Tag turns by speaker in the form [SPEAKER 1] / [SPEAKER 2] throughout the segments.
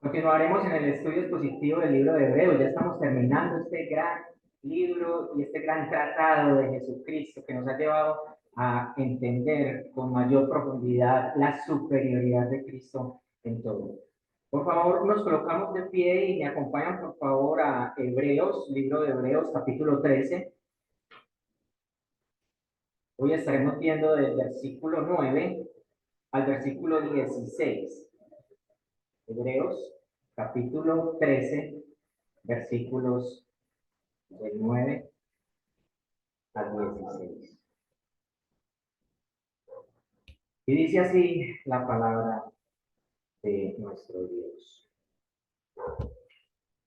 [SPEAKER 1] Continuaremos en el estudio expositivo del libro de Hebreos. Ya estamos terminando este gran libro y este gran tratado de Jesucristo que nos ha llevado a entender con mayor profundidad la superioridad de Cristo en todo. Por favor, nos colocamos de pie y me acompañan, por favor, a Hebreos, libro de Hebreos, capítulo 13. Hoy estaremos viendo del versículo 9 al versículo 16. Hebreos, capítulo 13, versículos del 9 al 16. Y dice así la palabra de nuestro Dios.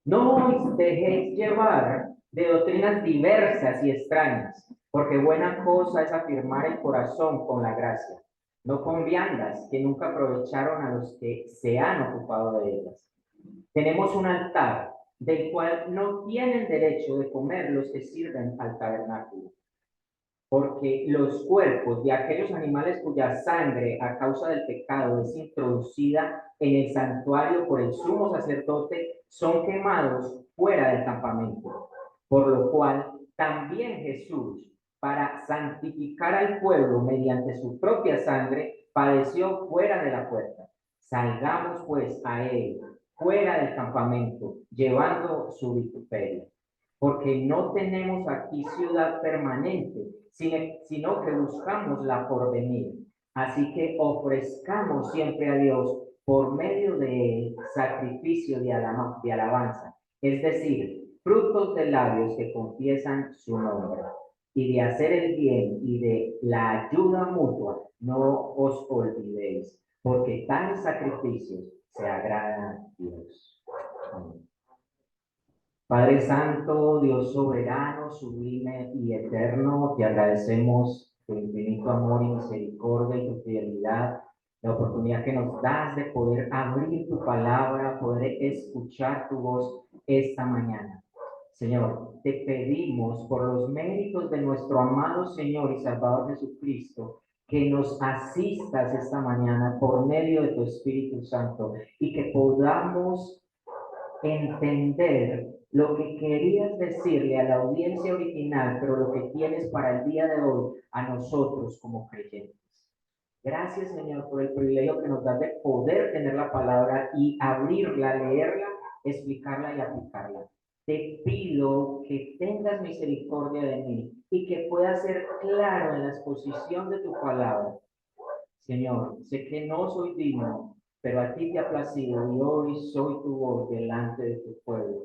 [SPEAKER 1] No os dejéis llevar de doctrinas diversas y extrañas, porque buena cosa es afirmar el corazón con la gracia, no con viandas que nunca aprovecharon a los que se han ocupado de ellas. Tenemos un altar del cual no tienen derecho de comer los que sirven al tabernáculo, porque los cuerpos de aquellos animales cuya sangre a causa del pecado es introducida en el santuario por el sumo sacerdote son quemados fuera del campamento, por lo cual también Jesús, para santificar al pueblo mediante su propia sangre, padeció fuera de la puerta. Salgamos pues a él, fuera del campamento, llevando su vituperio, porque no tenemos aquí ciudad permanente, sino que buscamos la porvenir. Así que ofrezcamos siempre a Dios por medio de sacrificio de alabanza, es decir, frutos de labios que confiesan su nombre. Y de hacer el bien y de la ayuda mutua, no os olvidéis, porque tales sacrificios se agradan a Dios. Amén. Padre Santo, Dios soberano, sublime y eterno, te agradecemos tu infinito amor y misericordia y tu fidelidad, la oportunidad que nos das de poder abrir tu palabra, poder escuchar tu voz esta mañana. Señor, te pedimos por los méritos de nuestro amado Señor y Salvador Jesucristo, que nos asistas esta mañana por medio de tu Espíritu Santo y que podamos entender lo que querías decirle a la audiencia original, pero lo que tienes para el día de hoy a nosotros como creyentes. Gracias, Señor, por el privilegio que nos das de poder tener la palabra y abrirla, leerla, explicarla y aplicarla. Te pido que tengas misericordia de mí y que pueda ser claro en la exposición de tu palabra. Señor, sé que no soy digno, pero a ti te ha placido y hoy soy tu voz delante de tu pueblo.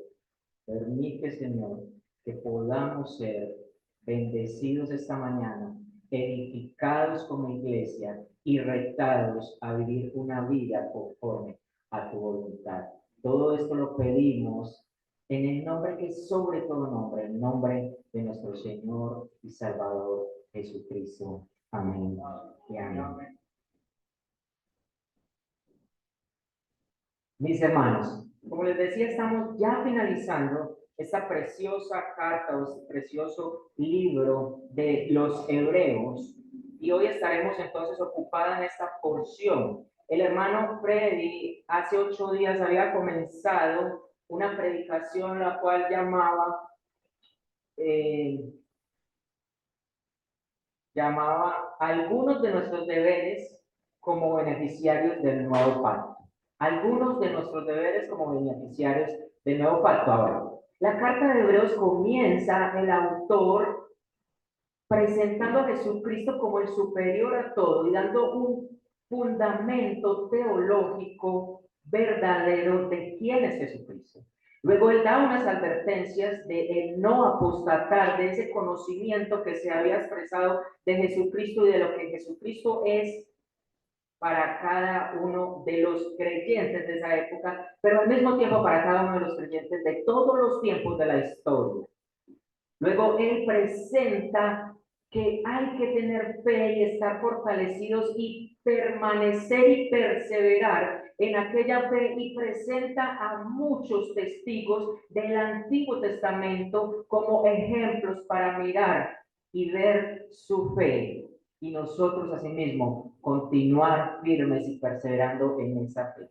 [SPEAKER 1] Permite, Señor, que podamos ser bendecidos esta mañana, edificados como iglesia y retados a vivir una vida conforme a tu voluntad. Todo esto lo pedimos en el nombre que es sobre todo nombre, el nombre de nuestro Señor y Salvador Jesucristo. Amén y amén. Mis hermanos, como les decía, estamos ya finalizando esta preciosa carta o este precioso libro de los Hebreos y hoy estaremos entonces ocupados en esta porción. El hermano Freddy hace 8 días había comenzado una predicación la cual llamaba algunos de nuestros deberes como beneficiarios del nuevo pacto. Algunos de nuestros deberes como beneficiarios del nuevo pacto. Ahora, la carta de Hebreos comienza el autor presentando a Jesucristo como el superior a todo y dando un fundamento teológico verdadero de quién es Jesucristo. Luego él da unas advertencias de el no apostatar de ese conocimiento que se había expresado de Jesucristo y de lo que Jesucristo es para cada uno de los creyentes de esa época, pero al mismo tiempo para cada uno de los creyentes de todos los tiempos de la historia. Luego él presenta que hay que tener fe y estar fortalecidos y permanecer y perseverar en aquella fe y presenta a muchos testigos del Antiguo Testamento como ejemplos para mirar y ver su fe y nosotros asimismo continuar firmes y perseverando en esa fe.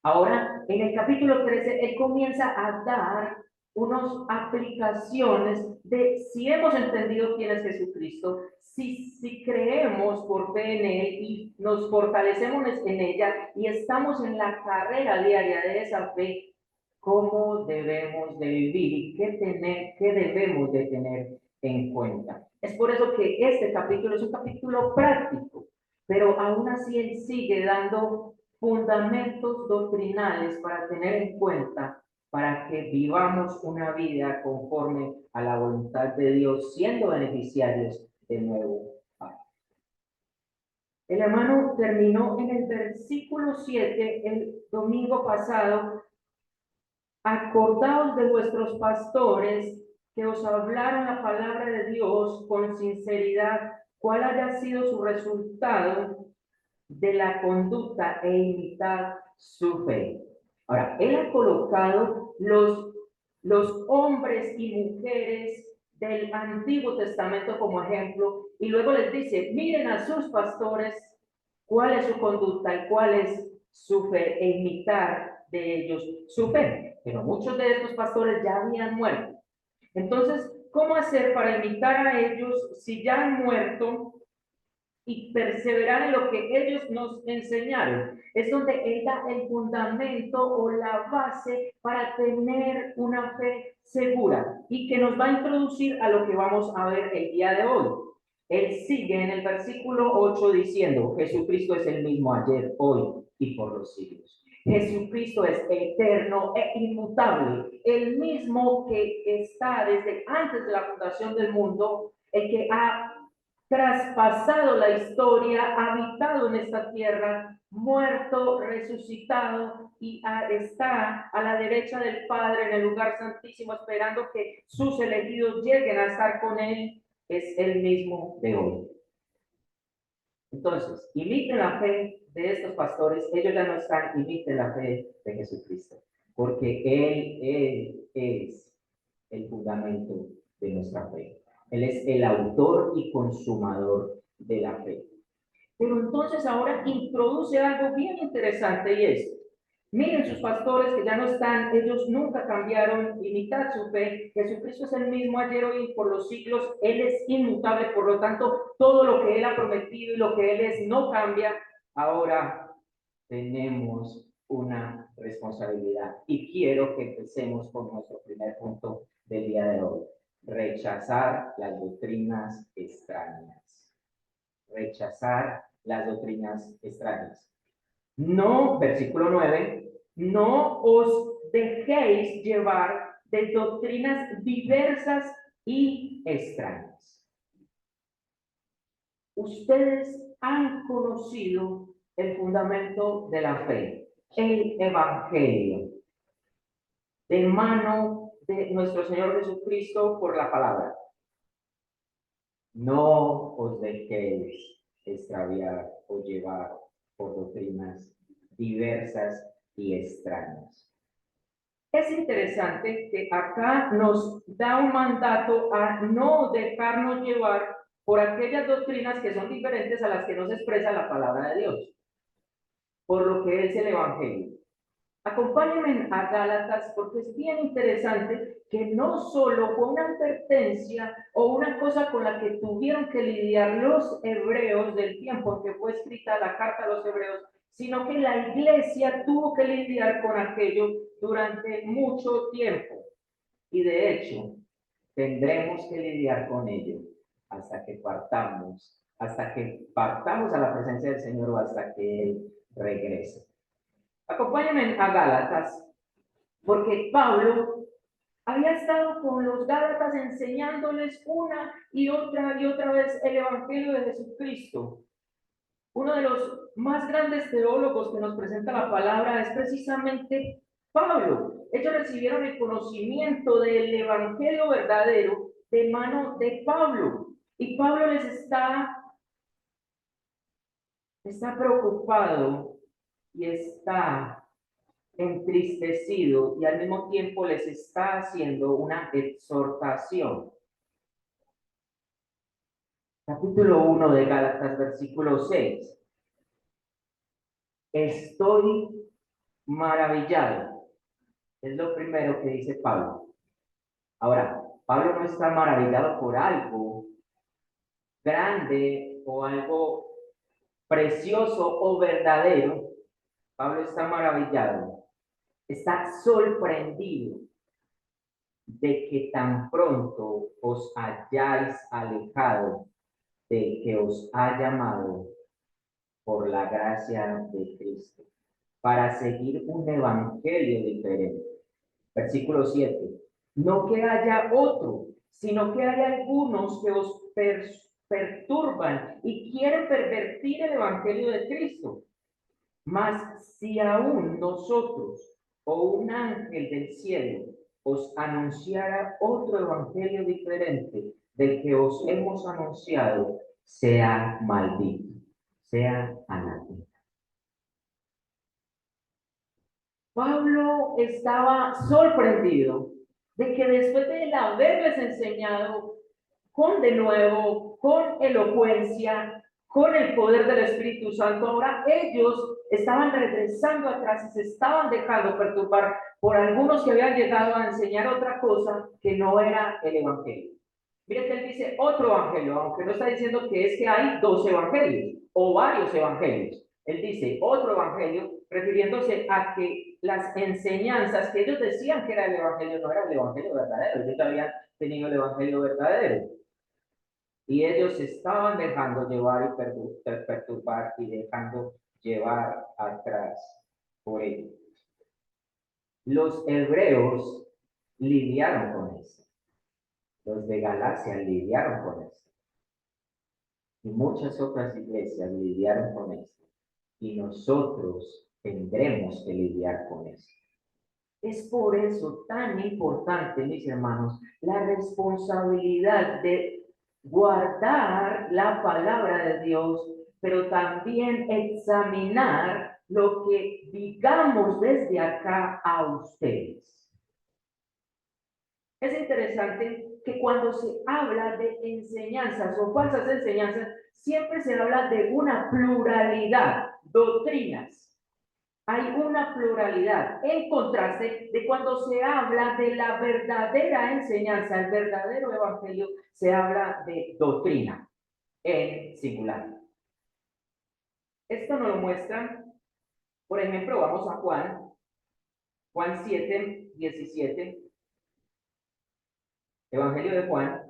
[SPEAKER 1] Ahora, en el capítulo 13, él comienza a dar unas aplicaciones de si hemos entendido quién es Jesucristo, si creemos por fe en Él y nos fortalecemos en ella y estamos en la carrera diaria de esa fe, cómo debemos de vivir y qué debemos de tener en cuenta. Es por eso que este capítulo es un capítulo práctico, pero aún así él sigue dando fundamentos doctrinales para tener en cuenta para que vivamos una vida conforme a la voluntad de Dios, siendo beneficiarios del nuevo pacto. El hermano terminó en el versículo 7 el domingo pasado. Acordaos de vuestros pastores que os hablaron la palabra de Dios con sinceridad, cuál haya sido su resultado de la conducta e imitad su fe. Ahora, él ha colocado los hombres y mujeres del Antiguo Testamento como ejemplo y luego les dice, miren a sus pastores cuál es su conducta y cuál es su fe e imitar de ellos su fe. Pero muchos de estos pastores ya habían muerto. Entonces, ¿cómo hacer para imitar a ellos si ya han muerto y perseverar en lo que ellos nos enseñaron? Es donde él da el fundamento o la base para tener una fe segura y que nos va a introducir a lo que vamos a ver el día de hoy. Él sigue en el versículo 8 diciendo, Jesucristo es el mismo ayer, hoy y por los siglos. Jesucristo es eterno e inmutable, el mismo que está desde antes de la fundación del mundo, el que ha traspasado la historia, habitado en esta tierra, muerto, resucitado y está a la derecha del Padre en el lugar santísimo, esperando que sus elegidos lleguen a estar con él, es el mismo de hoy. Entonces, imiten la fe de estos pastores, ellos ya no están, imiten la fe de Jesucristo, porque Él es el fundamento de nuestra fe. Él es el autor y consumador de la fe. Pero entonces ahora introduce algo bien interesante y es, miren sus pastores que ya no están, ellos nunca cambiaron, imitad su fe, Jesucristo es el mismo ayer, hoy y por los siglos, Él es inmutable, por lo tanto, todo lo que Él ha prometido y lo que Él es no cambia. Ahora tenemos una responsabilidad y quiero que empecemos con nuestro primer punto del día de hoy, rechazar las doctrinas extrañas. Rechazar las doctrinas extrañas. No, versículo 9, no os dejéis llevar de doctrinas diversas y extrañas. Ustedes han conocido el fundamento de la fe, el Evangelio, de mano de nuestro Señor Jesucristo por la palabra. No os dejéis extraviar o llevar por doctrinas diversas y extrañas. Es interesante que acá nos da un mandato a no dejarnos llevar por aquellas doctrinas que son diferentes a las que nos expresa la palabra de Dios, por lo que es el Evangelio. Acompáñenme a Gálatas porque es bien interesante que no solo fue una advertencia o una cosa con la que tuvieron que lidiar los hebreos del tiempo en que fue escrita la carta a los hebreos, sino que la iglesia tuvo que lidiar con aquello durante mucho tiempo. Y de hecho, tendremos que lidiar con ello hasta que partamos a la presencia del Señor o hasta que Él regrese. Acompáñenme a Gálatas, porque Pablo había estado con los Gálatas enseñándoles una y otra vez el Evangelio de Jesucristo. Uno de los más grandes teólogos que nos presenta la palabra es precisamente Pablo. Ellos recibieron el conocimiento del Evangelio verdadero de mano de Pablo. Y Pablo les está preocupado y está entristecido y al mismo tiempo les está haciendo una exhortación. Capítulo 1 de Gálatas, versículo 6. Estoy maravillado. Es lo primero que dice Pablo. Ahora, Pablo no está maravillado por algo grande o algo precioso o verdadero. Pablo está maravillado, está sorprendido de que tan pronto os hayáis alejado del que os ha llamado por la gracia de Cristo, para seguir un evangelio diferente. Versículo 7. No que haya otro, sino que hay algunos que os perturban y quieren pervertir el evangelio de Cristo. Mas si aún nosotros o un ángel del cielo os anunciara otro evangelio diferente del que os hemos anunciado, sea maldito, sea anatema. Pablo estaba sorprendido de que después de haberles enseñado con denuedo, con elocuencia, con el poder del Espíritu Santo, ahora ellos estaban regresando atrás y se estaban dejando perturbar por algunos que habían llegado a enseñar otra cosa que no era el Evangelio. Mire que él dice otro evangelio, aunque no está diciendo que es que hay dos evangelios o varios evangelios. Él dice otro evangelio, refiriéndose a que las enseñanzas que ellos decían que era el evangelio no era el evangelio verdadero. Ellos habían tenido el evangelio verdadero. Y ellos se estaban dejando llevar y perturbar y dejando llevar atrás por ellos. Los hebreos lidiaron con eso. Los de Galacia lidiaron con esto. Y muchas otras iglesias lidiaron con esto. Y nosotros tendremos que lidiar con esto. Es por eso tan importante, mis hermanos, la responsabilidad de guardar la palabra de Dios, pero también examinar lo que digamos desde acá a ustedes. Es interesante que cuando se habla de enseñanzas o falsas enseñanzas, siempre se habla de una pluralidad, doctrinas. Hay una pluralidad, en contraste de cuando se habla de la verdadera enseñanza, el verdadero evangelio, se habla de doctrina en singular. Esto nos lo muestra, por ejemplo, vamos a Juan 7, 17. Evangelio de Juan.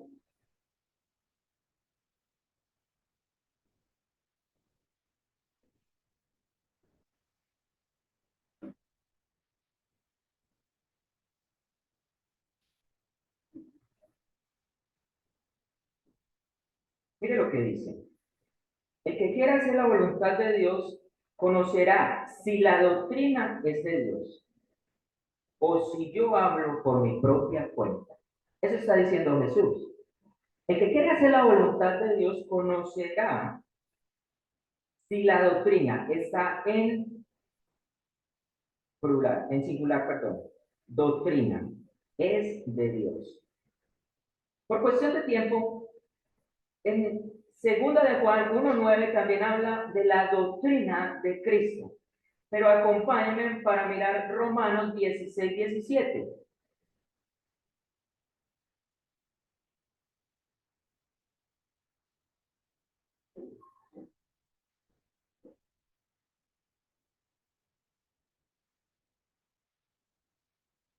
[SPEAKER 1] Mire lo que dice. El que quiera hacer la voluntad de Dios conocerá si la doctrina es de Dios o si yo hablo por mi propia cuenta. Eso está diciendo Jesús. El que quiere hacer la voluntad de Dios conocerá si la doctrina está en plural, en singular, perdón. Doctrina es de Dios. Por cuestión de tiempo, en segunda de Juan 1:9 también habla de la doctrina de Cristo. Pero acompáñenme para mirar Romanos 16, 17.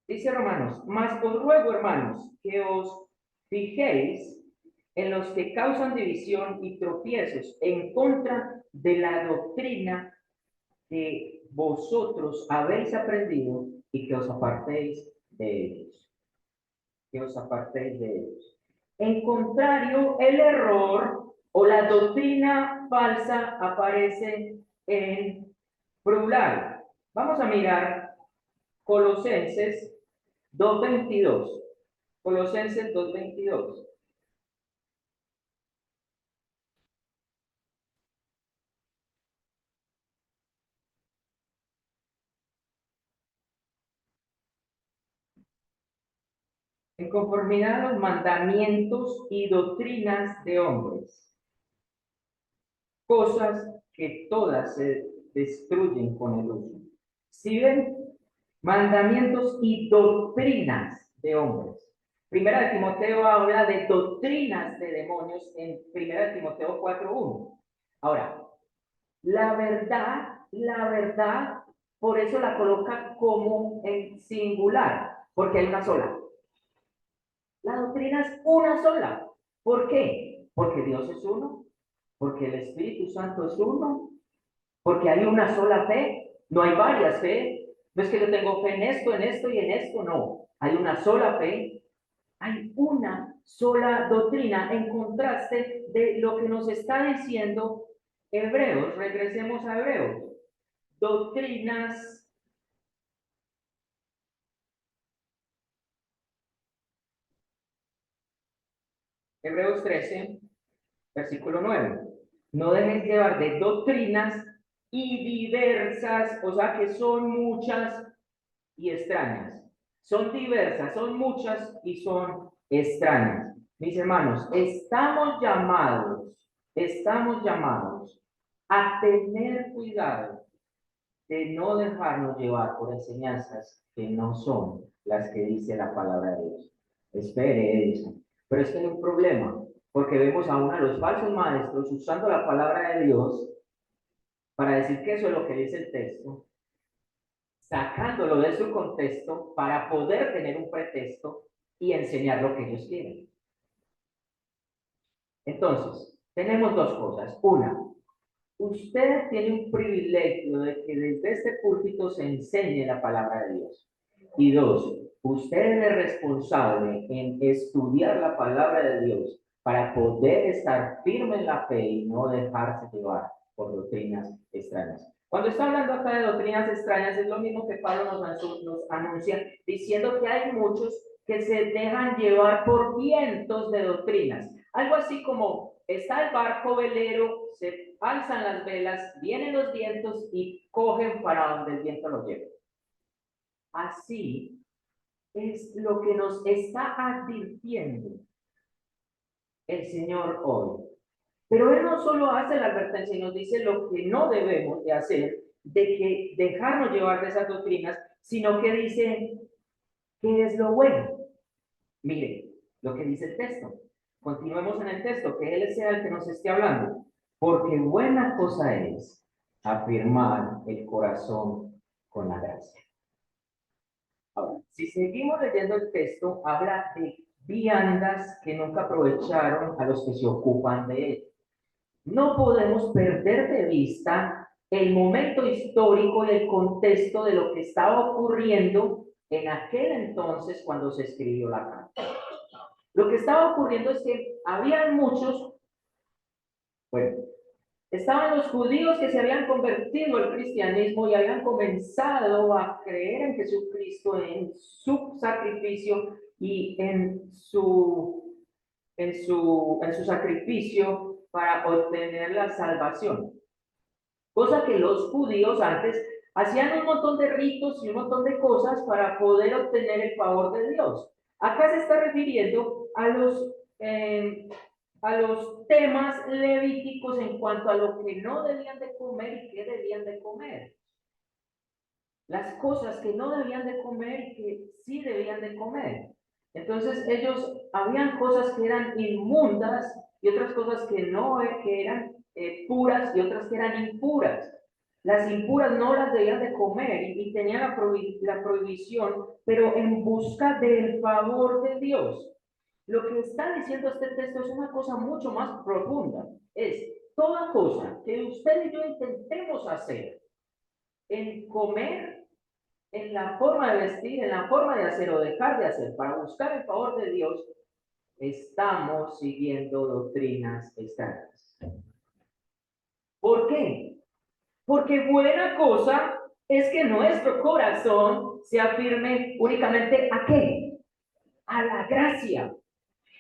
[SPEAKER 1] Dice Romanos, mas os ruego, hermanos, que os fijéis en los que causan división y tropiezos en contra de la doctrina que vosotros habéis aprendido y que os apartéis de ellos. Que os apartéis de ellos. En contrario, el error o la doctrina falsa aparece en plural. Vamos a mirar Colosenses 2:22. Colosenses 2:22. En conformidad a los mandamientos y doctrinas de hombres, cosas que todas se destruyen con el uso. Si ven, mandamientos y doctrinas de hombres. Primera de Timoteo habla de doctrinas de demonios en Primera de Timoteo 4:1. Ahora, la verdad, por eso la coloca como en singular, porque hay una sola. La doctrina es una sola. ¿Por qué? Porque Dios es uno, porque el Espíritu Santo es uno, porque hay una sola fe, no hay varias fe. No es que yo tengo fe en esto y en esto, no. Hay una sola fe, hay una sola doctrina, en contraste de lo que nos está diciendo Hebreos. Regresemos a Hebreos. Doctrinas, Hebreos 13, versículo 9. No dejes llevar de doctrinas y diversas, o sea que son muchas y extrañas. Son diversas, son muchas y son extrañas. Mis hermanos, estamos llamados a tener cuidado de no dejarnos llevar por enseñanzas que no son las que dice la palabra de Dios. Espere, Edison. Pero es que hay un problema, porque vemos aún a los falsos maestros usando la palabra de Dios para decir que eso es lo que dice el texto, sacándolo de su contexto para poder tener un pretexto y enseñar lo que ellos quieren. Entonces, tenemos dos cosas. Una, usted tiene un privilegio de que desde este púlpito se enseñe la palabra de Dios. Y dos, usted es responsable en estudiar la palabra de Dios para poder estar firme en la fe y no dejarse llevar por doctrinas extrañas. Cuando está hablando acá de doctrinas extrañas, es lo mismo que Pablo nos anuncia, diciendo que hay muchos que se dejan llevar por vientos de doctrinas. Algo así como está el barco velero, se alzan las velas, vienen los vientos y cogen para donde el viento los lleva. Así es lo que nos está advirtiendo el Señor hoy. Pero Él no solo hace la advertencia y nos dice lo que no debemos de hacer, de que dejarnos llevar de esas doctrinas, sino que dice qué es lo bueno. Mire lo que dice el texto. Continuemos en el texto, que Él sea el que nos esté hablando. Porque buena cosa es afirmar el corazón con la gracia. Ahora, si seguimos leyendo el texto, habla de viandas que nunca aprovecharon a los que se ocupan de él. No podemos perder de vista el momento histórico y el contexto de lo que estaba ocurriendo en aquel entonces cuando se escribió la carta. Lo que estaba ocurriendo es que había muchos, bueno, estaban los judíos que se habían convertido al cristianismo y habían comenzado a creer en Jesucristo, en su sacrificio y en su sacrificio para obtener la salvación. Cosa que los judíos antes hacían un montón de ritos y un montón de cosas para poder obtener el favor de Dios. Acá se está refiriendo a los temas levíticos en cuanto a lo que no debían de comer y qué debían de comer. Las cosas que no debían de comer y que sí debían de comer. Entonces habían cosas que eran inmundas y otras cosas que no, que eran puras y otras que eran impuras. Las impuras no las debían de comer y tenían la prohibición, pero en busca del favor de Dios. Lo que está diciendo este texto es una cosa mucho más profunda. Es toda cosa que usted y yo intentemos hacer en comer, en la forma de vestir, en la forma de hacer o dejar de hacer para buscar el favor de Dios, estamos siguiendo doctrinas extrañas. ¿Por qué? Porque buena cosa es que nuestro corazón se afirme únicamente ¿a qué? A la gracia,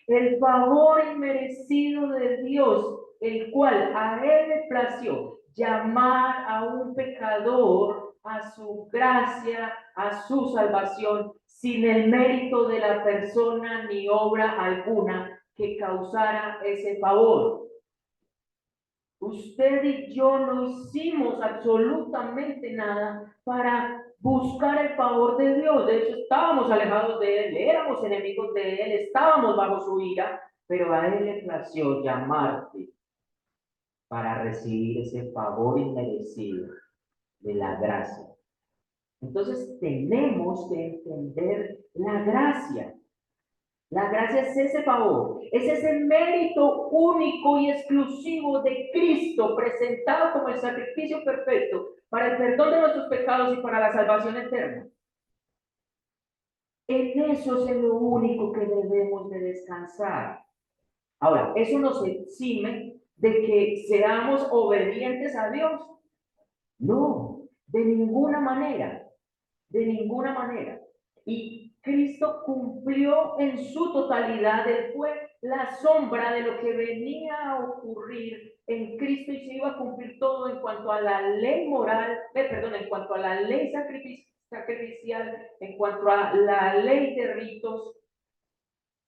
[SPEAKER 1] el favor inmerecido de Dios, el cual a Él le plació llamar a un pecador a su gracia, a su salvación, sin el mérito de la persona ni obra alguna que causara ese favor. Usted y yo no hicimos absolutamente nada para buscar el favor de Dios. De hecho, estábamos alejados de Él, éramos enemigos de Él, estábamos bajo su ira, pero a Él le plació llamarte para recibir ese favor inmerecido de la gracia. Entonces tenemos que entender la gracia. La gracia es ese favor, es ese mérito único y exclusivo de Cristo presentado como el sacrificio perfecto para el perdón de nuestros pecados y para la salvación eterna. En eso es lo único que debemos de descansar. Ahora, eso nos exime de que seamos obedientes a Dios. No, de ninguna manera, de ninguna manera. Y Cristo cumplió en su totalidad, Él fue la sombra de lo que venía a ocurrir en Cristo y se iba a cumplir todo en cuanto a la ley moral, en cuanto a la ley sacrificial, en cuanto a la ley de ritos,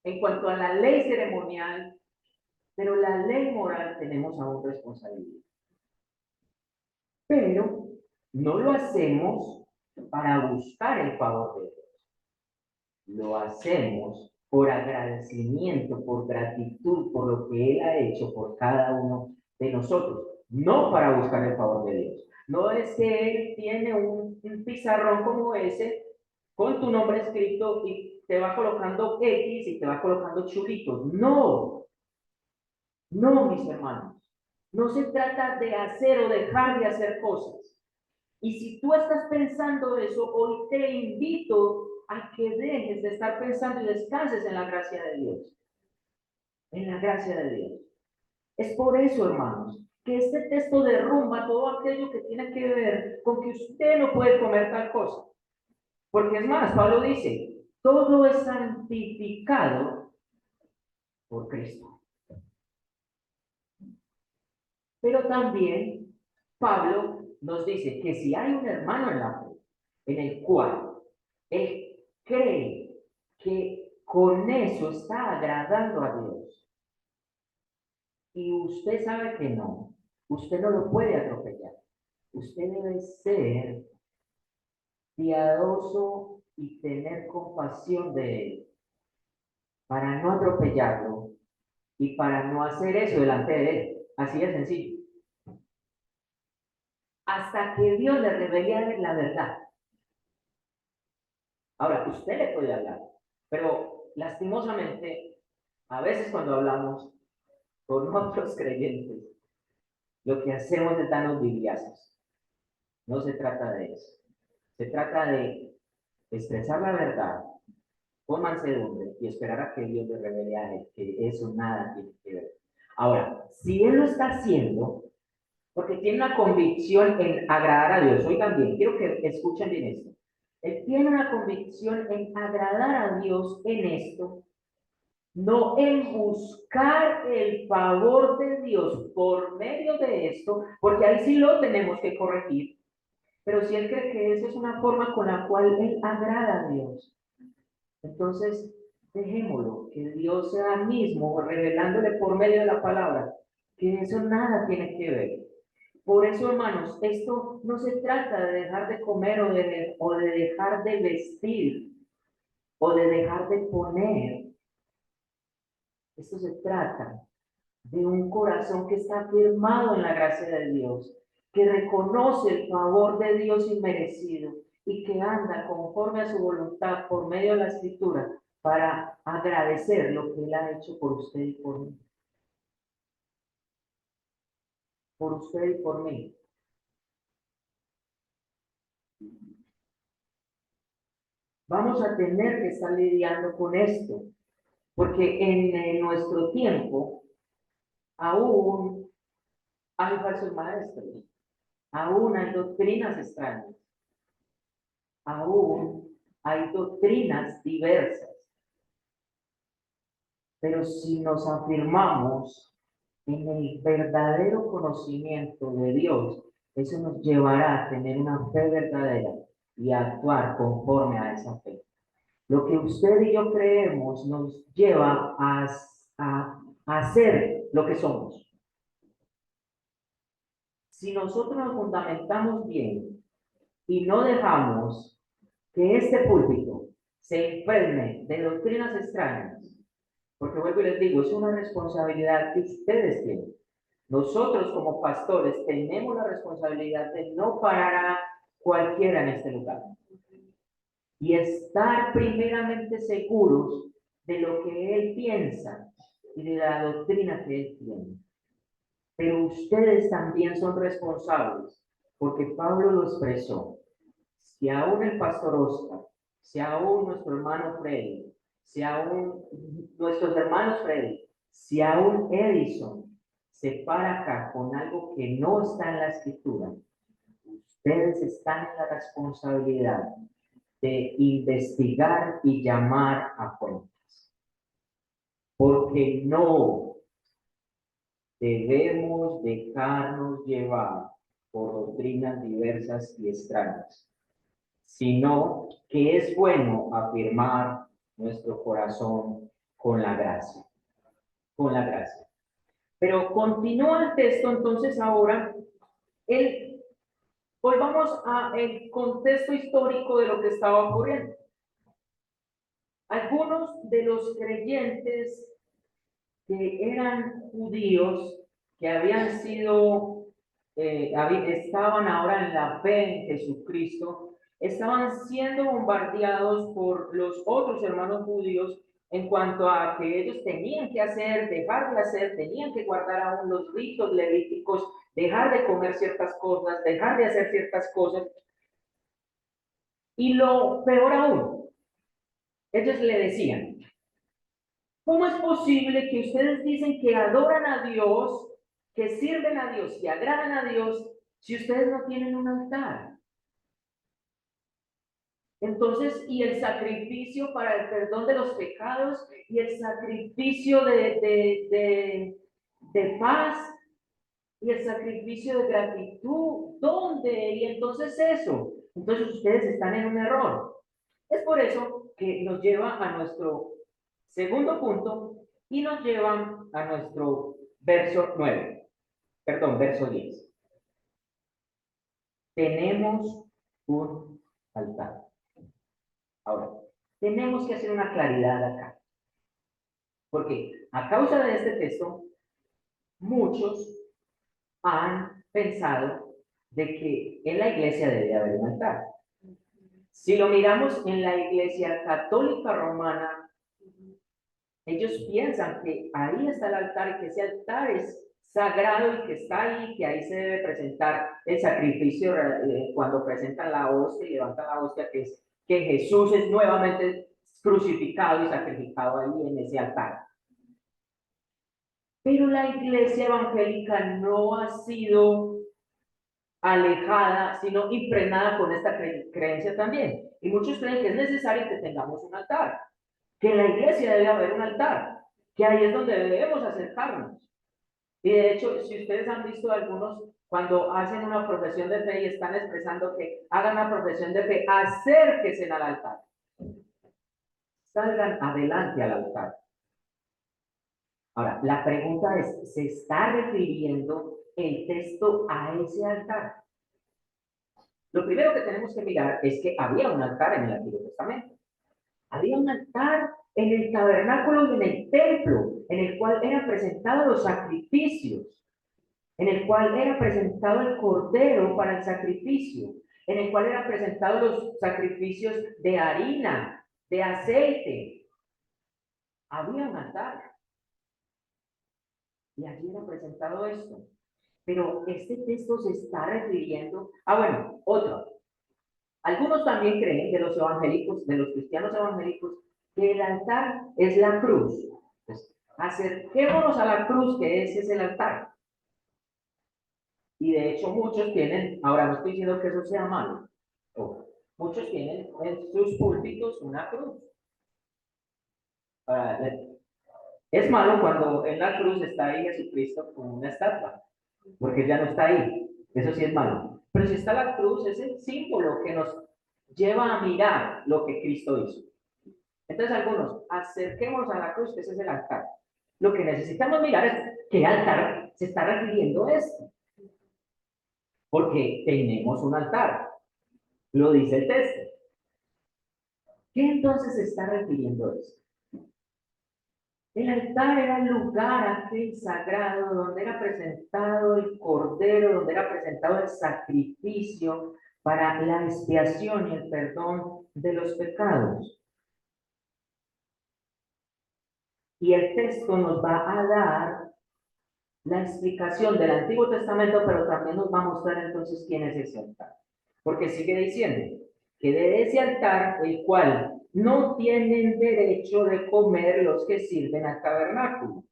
[SPEAKER 1] en cuanto a la ley ceremonial, pero la ley moral tenemos aún responsabilidad. Pero no lo hacemos para buscar el favor de Dios. Lo hacemos por agradecimiento, por gratitud, por lo que Él ha hecho por cada uno de nosotros, no para buscar el favor de Dios. No es que Él tiene un pizarrón como ese con tu nombre escrito y te va colocando X y te va colocando chulitos. No, no, mis hermanos. No se trata de hacer o dejar de hacer cosas. Y si tú estás pensando eso, hoy te invito a que dejes de estar pensando y descanses en la gracia de Dios. En la gracia de Dios. Es por eso, hermanos, que este texto derrumba todo aquello que tiene que ver con que usted no puede comer tal cosa. Porque es más, Pablo dice, todo es santificado por Cristo. Pero también Pablo nos dice que si hay un hermano en la fe, en el cual él cree que con eso está agradando a Dios, y usted sabe que no, usted no lo puede atropellar. Usted debe ser piadoso y tener compasión de él para no atropellarlo y para no hacer eso delante de él. Así de sencillo. Hasta que Dios le revele la verdad. Ahora, usted le puede hablar, pero lastimosamente, a veces cuando hablamos con otros creyentes, lo que hacemos es darnos bibliazos. No se trata de eso. Se trata de expresar la verdad con mansedumbre y esperar a que Dios le revele a él que eso nada tiene que ver. Ahora, si él lo está haciendo, porque tiene una convicción en agradar a Dios, hoy también, quiero que escuchen bien esto. Él tiene una convicción en agradar a Dios en esto, no en buscar el favor de Dios por medio de esto, porque ahí sí lo tenemos que corregir. Pero si él cree que esa es una forma con la cual él agrada a Dios, entonces dejémoslo, que Dios sea mismo revelándole por medio de la palabra, que eso nada tiene que ver. Por eso, hermanos, esto no se trata de dejar de comer o de dejar de vestir o de dejar de poner. Esto se trata de un corazón que está firmado en la gracia de Dios, que reconoce el favor de Dios inmerecido y que anda conforme a su voluntad por medio de la escritura para agradecer lo que Él ha hecho por usted y por mí. Por usted y por mí. Vamos a tener que estar lidiando con esto, porque en nuestro tiempo aún hay falsos maestros, aún hay doctrinas extrañas, aún hay doctrinas diversas. Pero si nos afirmamos en el verdadero conocimiento de Dios, eso nos llevará a tener una fe verdadera y a actuar conforme a esa fe. Lo que usted y yo creemos nos lleva a hacer lo que somos. si nosotros nos fundamentamos bien y no dejamos que este púlpito se impregne de doctrinas extrañas, porque vuelvo y les digo, es una responsabilidad que ustedes tienen. Nosotros como pastores tenemos la responsabilidad de no parar a cualquiera en este lugar y estar primeramente seguros de lo que él piensa y de la doctrina que él tiene. Pero ustedes también son responsables, porque Pablo lo expresó. Si aún el pastor Oscar, si aún nuestro hermano Freddy, si aún nuestros hermanos Freddy, si aún Edison se para acá con algo que no está en la escritura, ustedes están en la responsabilidad de investigar y llamar a cuentas. Porque no debemos dejarnos llevar por doctrinas diversas y extrañas, sino que es bueno afirmar nuestro corazón con la gracia, con la gracia. Pero continúa el texto, entonces ahora, volvamos al contexto histórico de lo que estaba ocurriendo. Algunos de los creyentes que eran judíos, que habían sido, estaban ahora en la fe en Jesucristo, estaban siendo bombardeados por los otros hermanos judíos en cuanto a que ellos tenían que hacer, dejar de hacer, tenían que guardar aún los ritos levíticos, dejar de comer ciertas cosas, dejar de hacer ciertas cosas. Y lo peor aún, ellos le decían, ¿cómo es posible que ustedes dicen que adoran a Dios, que sirven a Dios, que agradan a Dios, si ustedes no tienen un altar? Entonces, y el sacrificio para el perdón de los pecados, y el sacrificio de paz, y el sacrificio de gratitud, ¿dónde? Y entonces eso. Entonces ustedes están en un error. Es por eso que nos lleva a nuestro segundo punto y nos lleva a nuestro verso 9, perdón, verso 10. Tenemos un altar. Ahora, tenemos que hacer una claridad acá, porque a causa de este texto, muchos han pensado de que en la iglesia debe haber un altar. Si lo miramos en la iglesia católica romana, ellos piensan que ahí está el altar y que ese altar es sagrado y que está ahí, que ahí se debe presentar el sacrificio cuando presentan la hostia y levantan la hostia, que es que Jesús es nuevamente crucificado y sacrificado ahí en ese altar. Pero la iglesia evangélica no ha sido alejada, sino impregnada con esta creencia también. Y muchos creen que es necesario que tengamos un altar, que en la iglesia debe haber un altar, que ahí es donde debemos acercarnos. Y de hecho, si ustedes han visto algunos, cuando hacen una profesión de fe y están expresando que hagan una profesión de fe, acérquense al altar. Salgan adelante al altar. Ahora, la pregunta es, ¿se está refiriendo el texto a ese altar? Lo primero que tenemos que mirar es que había un altar en el Antiguo Testamento. Había un altar en el tabernáculo y en el templo, en el cual eran presentados los sacrificios, en el cual era presentado el cordero para el sacrificio, en el cual eran presentados los sacrificios de harina, de aceite. Había un altar. Y allí era presentado esto. Pero este texto se está refiriendo bueno, otro. Algunos también creen de los evangélicos, de los cristianos evangélicos, que el altar es la cruz. Entonces, acerquémonos a la cruz, que ese es el altar. Y de hecho muchos tienen, ahora no estoy diciendo que eso sea malo, muchos tienen en sus púlpitos una cruz. Es malo cuando en la cruz está ahí Jesucristo con una estatua, porque ya no está ahí. Eso sí es malo. Pero si está la cruz, es el símbolo que nos lleva a mirar lo que Cristo hizo. Entonces algunos, acerquémonos a la cruz, que ese es el altar. Lo que necesitamos mirar es qué altar se está refiriendo esto. porque tenemos un altar, lo dice el texto. ¿Qué entonces se está refiriendo esto? El altar era el lugar aquel sagrado donde era presentado el cordero, donde era presentado el sacrificio para la expiación y el perdón de los pecados. Y el texto nos va a dar la explicación del Antiguo Testamento, pero también nos va a mostrar entonces quién es ese altar. Porque sigue diciendo que de ese altar, el cual no tienen derecho de comer los que sirven al tabernáculo.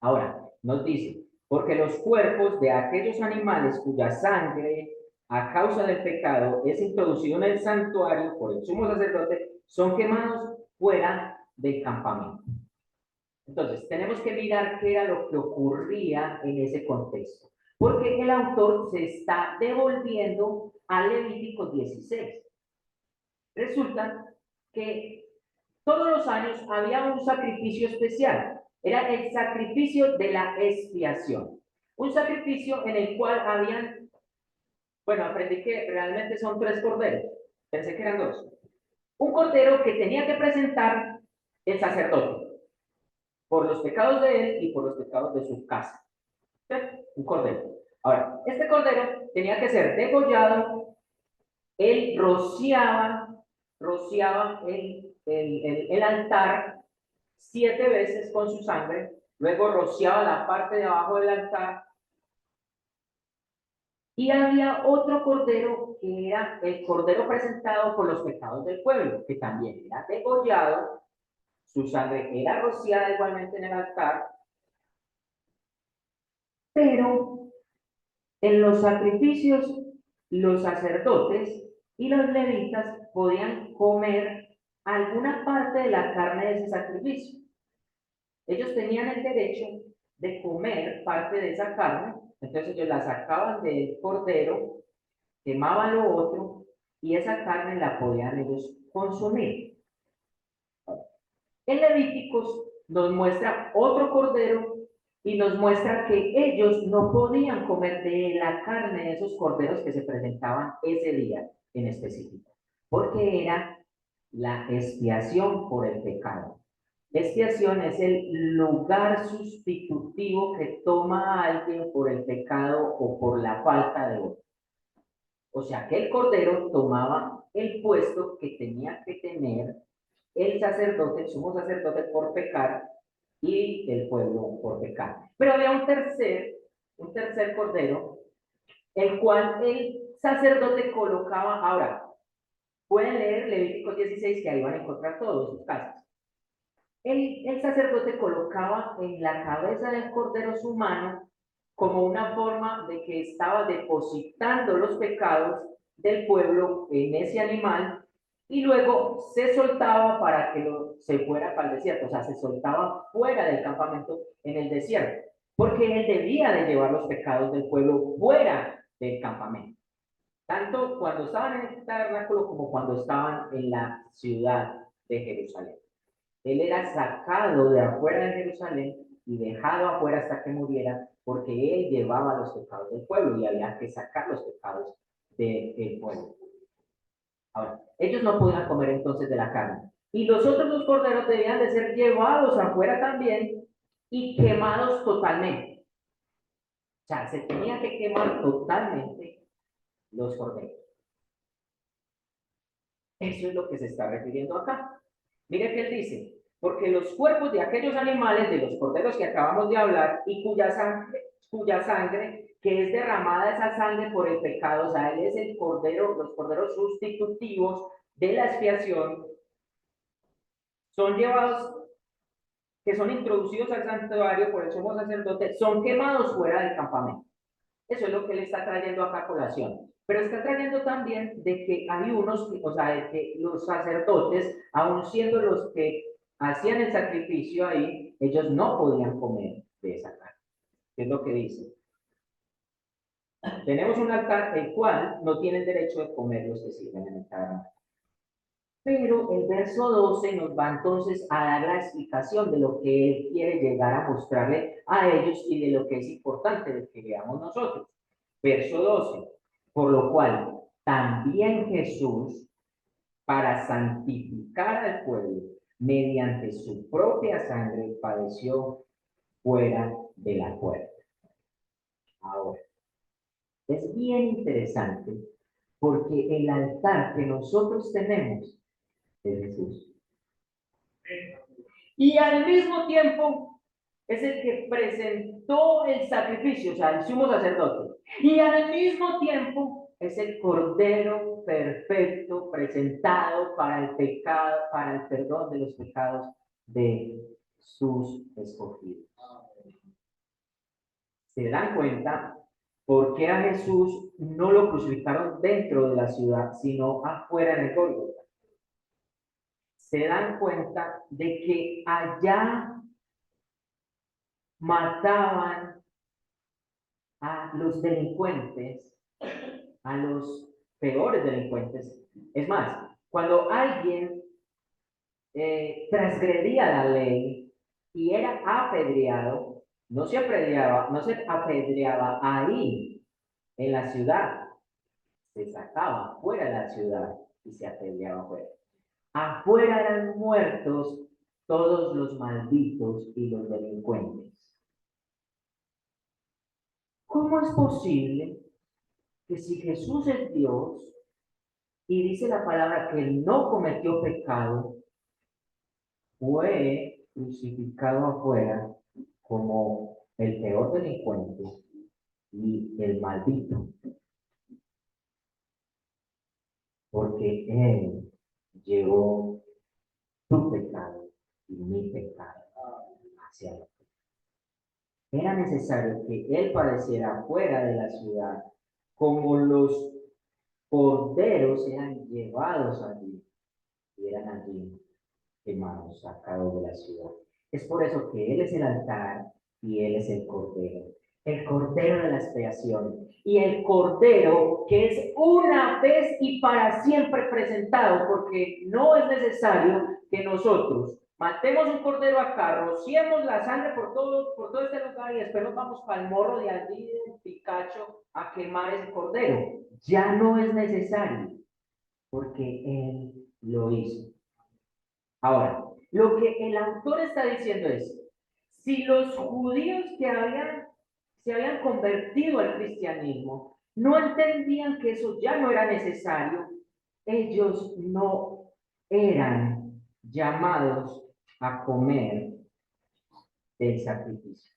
[SPEAKER 1] Ahora, nos dice, porque los cuerpos de aquellos animales cuya sangre, a causa del pecado, es introducido en el santuario por el sumo sacerdote, son quemados fuera del campamento. Entonces, tenemos que mirar qué era lo que ocurría en ese contexto, porque el autor se está devolviendo a Levítico 16. Resulta que todos los años había un sacrificio especial, era el sacrificio de la expiación, un sacrificio en el cual habían, bueno, aprendí que realmente son 3 corderos, pensé que eran 2. Un cordero que tenía que presentar el sacerdote, por los pecados de él y por los pecados de su casa. ¿Sí? Un cordero. Ahora, este cordero tenía que ser degollado, él rociaba el altar 7 veces con su sangre, luego rociaba la parte de abajo del altar, y había otro cordero que era el cordero presentado por los pecados del pueblo, que también era degollado, su sangre era rociada igualmente en el altar, pero en los sacrificios los sacerdotes y los levitas podían comer alguna parte de la carne de ese sacrificio. Ellos tenían el derecho de comer parte de esa carne, entonces ellos la sacaban del cordero, quemaban lo otro y esa carne la podían ellos consumir. En Levíticos nos muestra otro cordero y nos muestra que ellos no podían comer de la carne de esos corderos que se presentaban ese día en específico, porque era la expiación por el pecado. Expiación es el lugar sustitutivo que toma a alguien por el pecado o por la falta de otro. O sea que el cordero tomaba el puesto que tenía que tener el sacerdote, el sumo sacerdote por pecar y el pueblo por pecar. Pero había un tercer cordero, el cual el sacerdote colocaba. Ahora, pueden leer Levítico 16, que ahí van a encontrar todos sus casos. El sacerdote colocaba en la cabeza del cordero su mano como una forma de que estaba depositando los pecados del pueblo en ese animal y luego se soltaba para que se fuera para el desierto, o sea, se soltaba fuera del campamento en el desierto, porque él debía de llevar los pecados del pueblo fuera del campamento, tanto cuando estaban en el tabernáculo como cuando estaban en la ciudad de Jerusalén. Él era sacado de afuera de Jerusalén y dejado afuera hasta que muriera, porque él llevaba los pecados del pueblo y había que sacar los pecados del pueblo. Ahora, ellos no podían comer entonces de la carne. Y los otros 2 corderos debían de ser llevados afuera también y quemados totalmente. O sea, se tenía que quemar totalmente los corderos. Eso es lo que se está refiriendo acá. Mire que él dice, porque los cuerpos de aquellos animales, de los corderos que acabamos de hablar, y cuya sangre, que es derramada esa sangre por el pecado, o sea, él es el cordero, los corderos sustitutivos de la expiación, son llevados, que son introducidos al santuario por el sumo sacerdote, son quemados fuera del campamento. Eso es lo que él está trayendo acá a colación. Pero está trayendo también de que hay unos, o sea, de que los sacerdotes, aun siendo los que hacían el sacrificio ahí, ellos no podían comer de esa carne. Es lo que dice. Tenemos un altar el cual no tienen derecho de comer los que sirven en el tabernáculo. Pero el verso 12 nos va entonces a dar la explicación de lo que él quiere llegar a mostrarle a ellos y de lo que es importante de que veamos nosotros. Verso 12. Por lo cual, también Jesús, para santificar al pueblo, mediante su propia sangre, padeció fuera de la puerta. Ahora, es bien interesante porque el altar que nosotros tenemos es Jesús. Y al mismo tiempo es el que presentó el sacrificio, o sea, el sumo sacerdote. Y al mismo tiempo es el cordero perfecto presentado para el pecado, para el perdón de los pecados de sus escogidos. ¿Se dan cuenta por qué a Jesús no lo crucificaron dentro de la ciudad, sino afuera en el Gólgota? Se dan cuenta de que allá mataban a los delincuentes, a los peores delincuentes. Es más, cuando alguien transgredía la ley y era apedreado, no se apedreaba ahí en la ciudad, se sacaba fuera de la ciudad y se apedreaba afuera. Afuera eran muertos todos los malditos y los delincuentes. ¿Cómo es posible que si Jesús es Dios y dice la palabra que él no cometió pecado, fue crucificado afuera como el peor delincuente y el maldito? Porque él llevó tu pecado y mi pecado hacia la cruz. Era necesario que él padeciera fuera de la ciudad, como los corderos eran llevados allí y eran allí quemados, sacados de la ciudad. Es por eso que él es el altar y él es el cordero de la expiación, y el cordero que es una vez y para siempre presentado, porque no es necesario que nosotros matemos un cordero acá, rociemos la sangre por todo este lugar y después nos vamos para el morro de allí del Picacho a quemar ese cordero. Ya no es necesario, porque él lo hizo. Ahora, lo que el autor está diciendo es, si los judíos que se habían convertido al cristianismo no entendían que eso ya no era necesario, ellos no eran llamados a comer del sacrificio.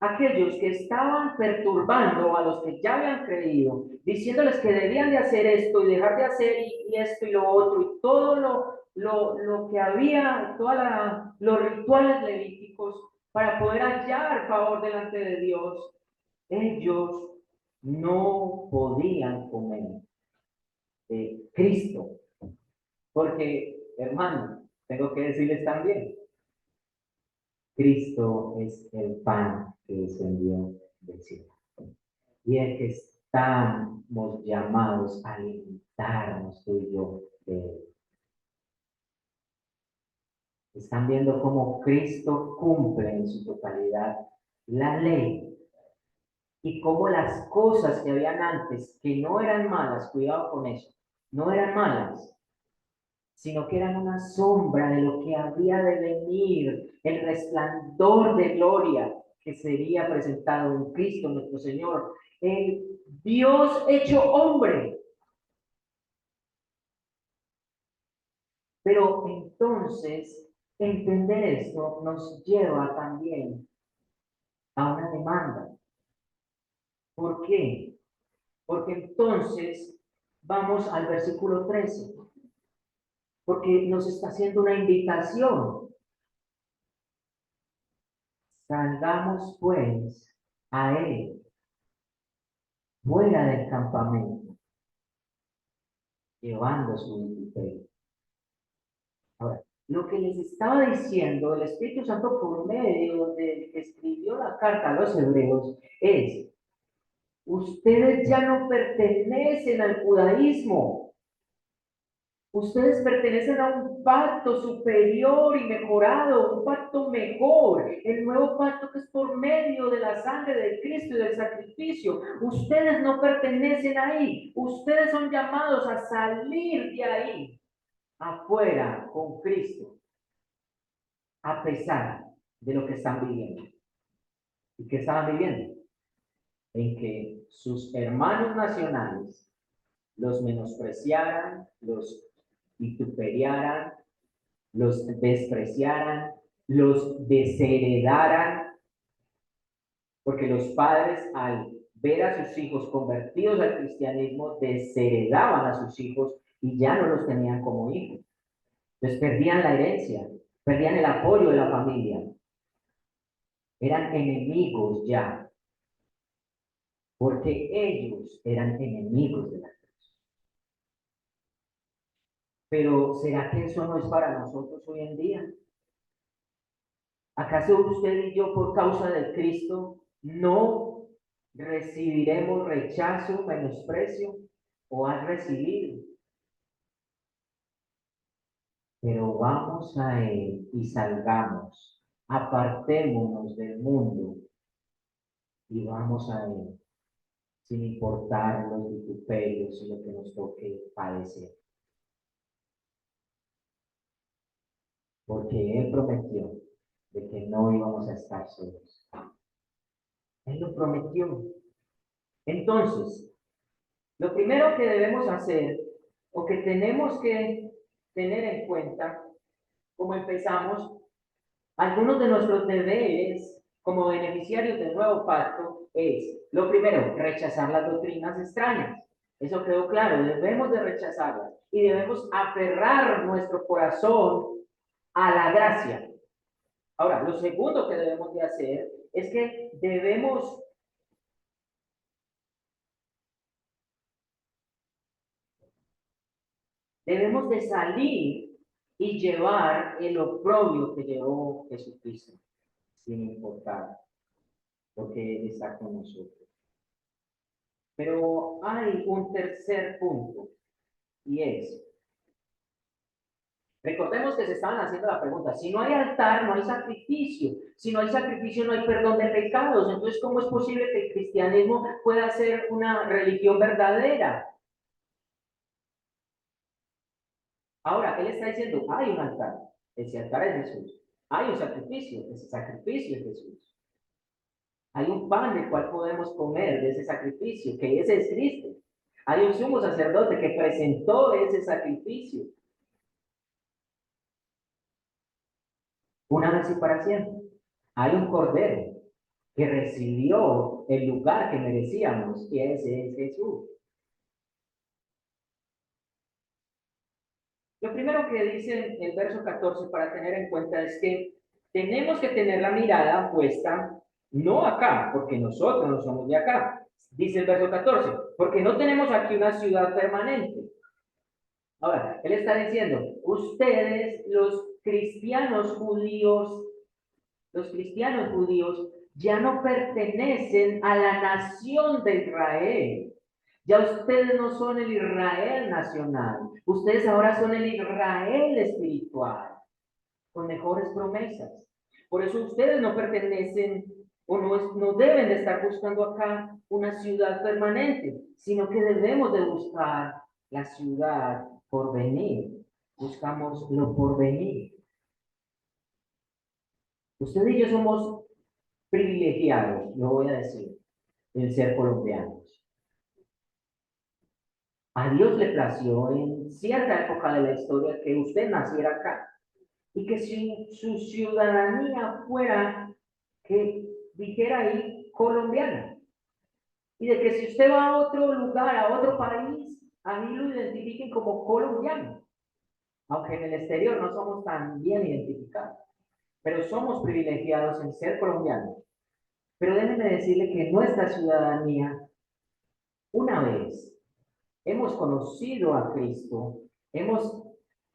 [SPEAKER 1] Aquellos que estaban perturbando a los que ya habían creído, diciéndoles que debían de hacer esto y dejar de hacer y esto y lo otro, y todo lo que había, todos los rituales levíticos para poder hallar favor delante de Dios, ellos no podían comer de Cristo. Porque, hermano, tengo que decirles también, Cristo es el pan que descendió del cielo. Y es que estamos llamados a alimentarnos tú y yo de él. Están viendo cómo Cristo cumple en su totalidad la ley y cómo las cosas que habían antes, que no eran malas, cuidado con eso, no eran malas, sino que eran una sombra de lo que había de venir, el resplandor de gloria que sería presentado en Cristo nuestro Señor, el Dios hecho hombre. Pero entonces, entender esto nos lleva también a una demanda. ¿Por qué? Porque entonces vamos al versículo 13, porque nos está haciendo una invitación. Salgamos pues a él, fuera del campamento, llevando su vituperio. Ahora, lo que les estaba diciendo el Espíritu Santo por medio de que escribió la carta a los hebreos es: ustedes ya no pertenecen al judaísmo. Ustedes pertenecen a un pacto superior y mejorado, un pacto mejor, el nuevo pacto que es por medio de la sangre de Cristo y del sacrificio. Ustedes no pertenecen ahí, ustedes son llamados a salir de ahí, afuera con Cristo, a pesar de lo que están viviendo. ¿Y qué estaban viviendo? En que sus hermanos nacionales los menospreciaran, los vituperaran, los despreciaran, los desheredaran, porque los padres al ver a sus hijos convertidos al cristianismo, desheredaban a sus hijos y ya no los tenían como hijos. Entonces perdían la herencia, perdían el apoyo de la familia, eran enemigos ya, porque ellos eran enemigos de la cruz. Pero ¿será que eso no es para nosotros hoy en día? ¿Acaso usted y yo, por causa de Cristo, no recibiremos rechazo, menosprecio? ¿O has recibido? Pero vamos a Él y salgamos, apartémonos del mundo y vamos a Él, sin importar los vituperios y lo que nos toque padecer. Porque Él prometió de que no íbamos a estar solos. Él lo prometió. Entonces, lo primero que debemos hacer o que tenemos que tener en cuenta, como empezamos, algunos de nuestros deberes como beneficiarios del nuevo pacto es, lo primero, rechazar las doctrinas extrañas. Eso quedó claro, debemos de rechazarlas y debemos aferrar nuestro corazón a la gracia. Ahora, lo segundo que debemos de hacer es que debemos de salir y llevar el oprobio que llevó Jesucristo, sin importar, porque Él está con nosotros. Pero hay un tercer punto, y es, recordemos que se estaban haciendo la pregunta, si no hay altar, no hay sacrificio, si no hay sacrificio, no hay perdón de pecados, entonces, ¿cómo es posible que el cristianismo pueda ser una religión verdadera? Ahora, él está diciendo, hay un altar, ese altar es Jesús, hay un sacrificio, ese sacrificio es Jesús. Hay un pan del cual podemos comer de ese sacrificio, que ese es Cristo. Hay un sumo sacerdote que presentó ese sacrificio una vez y para siempre. Hay un cordero que recibió el lugar que merecíamos, y ese es Jesús. Lo primero que dice el verso 14 para tener en cuenta es que tenemos que tener la mirada puesta no acá, porque nosotros no somos de acá. Dice el verso 14, porque no tenemos aquí una ciudad permanente. Ahora, él está diciendo, ustedes, los cristianos judíos, ya no pertenecen a la nación de Israel. Ya ustedes no son el Israel nacional. Ustedes ahora son el Israel espiritual, con mejores promesas. Por eso ustedes no pertenecen o no deben de estar buscando acá una ciudad permanente, sino que debemos de buscar la ciudad por venir. Buscamos lo por venir. Usted y yo somos privilegiados, lo voy a decir, en ser colombianos. A Dios le plació en cierta época de la historia que usted naciera acá y que su ciudadanía fuera, que dijera ahí, colombiana. Y de que si usted va a otro lugar, a otro país, a mí lo identifiquen como colombiano. Aunque en el exterior no somos tan bien identificados, pero somos privilegiados en ser colombianos. Pero déjenme decirle que nuestra ciudadanía, una vez hemos conocido a Cristo, hemos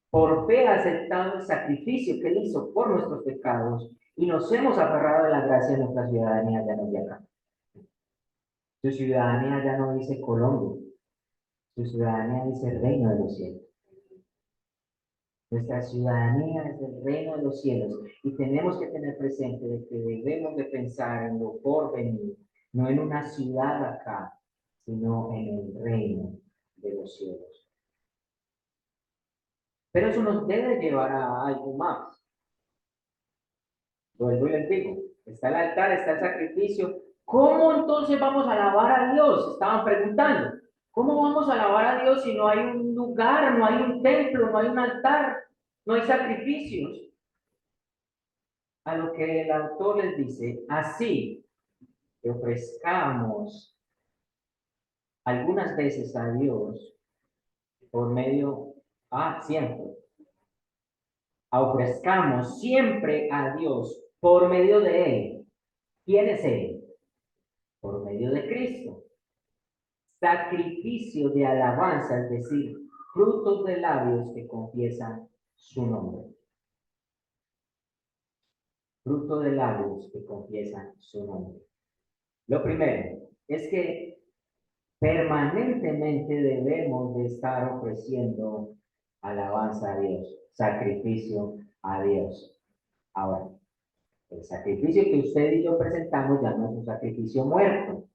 [SPEAKER 1] por fe aceptado el sacrificio que Él hizo por nuestros pecados y nos hemos aferrado a la gracia de nuestra ciudadanía ya no de acá. Su ciudadanía ya no dice Colombia, su ciudadanía dice Reino de los Cielos. Nuestra ciudadanía es del reino de los cielos y tenemos que tener presente de que debemos de pensar en lo por venir, no en una ciudad acá, sino en el reino de los cielos. Pero eso nos debe llevar a algo más. Vuelvo y les digo, está el altar, está el sacrificio. ¿Cómo entonces vamos a alabar a Dios? Estaban preguntando. ¿Cómo vamos a alabar a Dios si no hay un lugar, no hay un templo, no hay un altar, no hay sacrificios? A lo que el autor les dice, así que ofrezcamos algunas veces a Dios por medio, siempre, ofrezcamos siempre a Dios por medio de Él. ¿Quién es Él? Por medio de Cristo. Sacrificio de alabanza, es decir, frutos de labios que confiesan su nombre. Fruto de labios que confiesan su nombre. Lo primero es que permanentemente debemos de estar ofreciendo alabanza a Dios, sacrificio a Dios. Ahora, el sacrificio que usted y yo presentamos ya no es un sacrificio muerto,